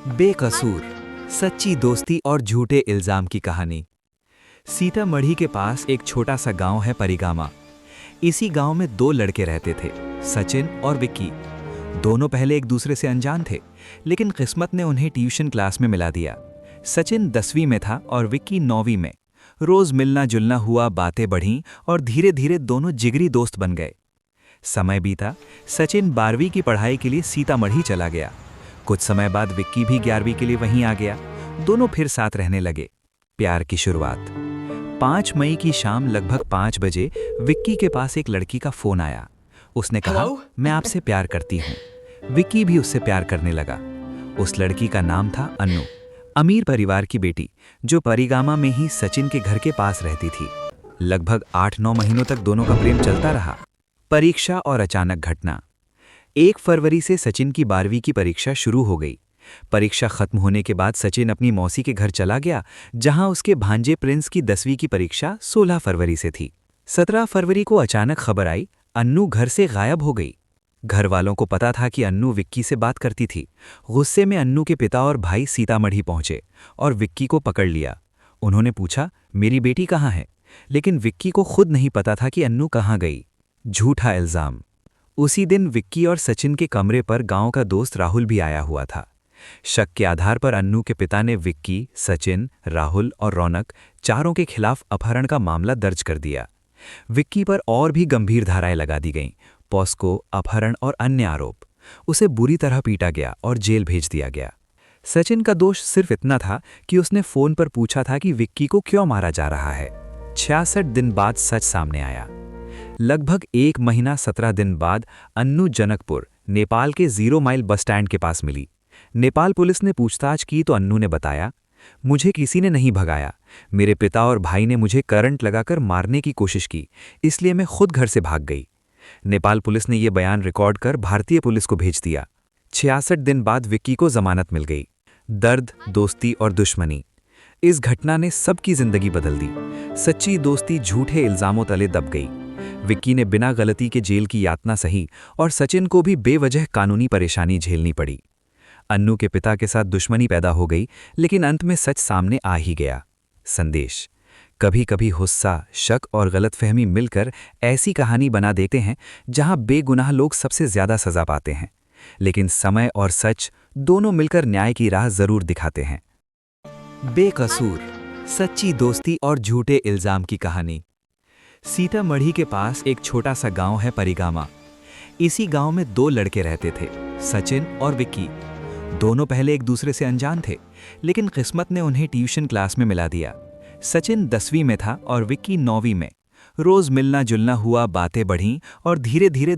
बेकसूर, सच्ची दोस्ती और झूठे इल्जाम की कहानी। सीतामढ़ी के पास एक छोटा सा गांव है परिगामा। इसी गांव में दो लड़के रहते थे, सचिन और विक्की। दोनों पहले एक दूसरे से अनजान थे, लेकिन किस्मत ने उन्हें ट्यूशन क्लास में मिला दिया। सचिन 10वीं में था और विक्की 9वीं में। रोज मिलना जुलना हुआ, बातें बढ़ीं और धीरे धीरे दोनों जिगरी दोस्त बन गए। समय बीता, सचिन 12वीं की पढ़ाई के लिए सीतामढ़ी चला गया। कुछ समय बाद विक्की भी 11वीं के लिए वहीं आ गया। दोनों फिर साथ रहने लगे। प्यार की शुरुआत। 5 मई की शाम लगभग 5 बजे विक्की के पास एक लड़की का फोन आया। उसने कहा, Hello? मैं आपसे प्यार करती हूँ। विक्की भी उससे प्यार करने लगा। उस लड़की का नाम था अन्नू, अमीर परिवार की बेटी, जो परिगामा में ही सचिन के घर के पास रहती थी। लगभग 8-9 महीनों तक दोनों का प्रेम चलता रहा। परीक्षा और अचानक घटना। 1 फरवरी से सचिन की 12वीं की परीक्षा शुरू हो गई। परीक्षा खत्म होने के बाद सचिन अपनी मौसी के घर चला गया, जहां उसके भांजे प्रिंस की 10वीं की परीक्षा 16 फरवरी से थी। 17 फरवरी को अचानक खबर आई, अन्नू घर से गायब हो गई। घर वालों को पता था कि अन्नू विक्की से बात करती थी। गुस्से में अन्नू के पिता और भाई सीतामढ़ी पहुंचे और विक्की को पकड़ लिया। उन्होंने पूछा, मेरी बेटी कहाँ है? लेकिन विक्की को खुद नहीं पता था कि अन्नू कहाँ गई। झूठा इल्जाम। उसी दिन विक्की और सचिन के कमरे पर गांव का दोस्त राहुल भी आया हुआ था। शक के आधार पर अन्नू के पिता ने विक्की, सचिन, राहुल और रौनक चारों के खिलाफ अपहरण का मामला दर्ज कर दिया। विक्की पर और भी गंभीर धाराएं लगा दी गईं, पॉस्को, अपहरण और अन्य आरोप। उसे बुरी तरह पीटा गया और जेल भेज दिया गया। सचिन का दोष सिर्फ इतना था कि उसने फोन पर पूछा था कि विक्की को क्यों मारा जा रहा है। 66 दिन बाद सच सामने आया। लगभग 1 महीना 17 दिन बाद अन्नू जनकपुर, नेपाल के 0 माइल बस स्टैंड के पास मिली। नेपाल पुलिस ने पूछताछ की तो अन्नू ने बताया, मुझे किसी ने नहीं भगाया। मेरे पिता और भाई ने मुझे करंट लगाकर मारने की कोशिश की, इसलिए मैं खुद घर से भाग गई। नेपाल पुलिस ने यह बयान रिकॉर्ड कर भारतीय पुलिस को भेज दिया। 66 दिन बाद विक्की को जमानत मिल गई। दर्द, दोस्ती और दुश्मनी। इस घटना ने सबकी जिंदगी बदल दी। सच्ची दोस्ती झूठे इल्जामों तले दब गई। विक्की ने बिना गलती के जेल की यातना सही और सचिन को भी बेवजह कानूनी परेशानी झेलनी पड़ी। अन्नू के पिता के साथ दुश्मनी पैदा हो गई, लेकिन अंत में सच सामने आ ही गया। संदेश: कभी कभी गुस्सा, शक और गलतफहमी मिलकर ऐसी कहानी बना देते हैं जहां बेगुनाह लोग सबसे ज्यादा सजा पाते हैं, लेकिन समय और सच दोनों मिलकर न्याय की राह जरूर दिखाते हैं। बेकसूर, सच्ची दोस्ती और झूठे इल्जाम की कहानी। सीतामढ़ी के पास एक छोटा सा गांव है परिगामा। इसी गांव में 2 लड़के रहते थे, सचिन और विक्की। दोनों पहले एक दूसरे से अनजान थे, लेकिन किस्मत ने उन्हें ट्यूशन क्लास में मिला दिया। सचिन 10वीं में था और विक्की 9वीं में। रोज मिलना जुलना हुआ, बातें बढ़ीं और धीरे धीरे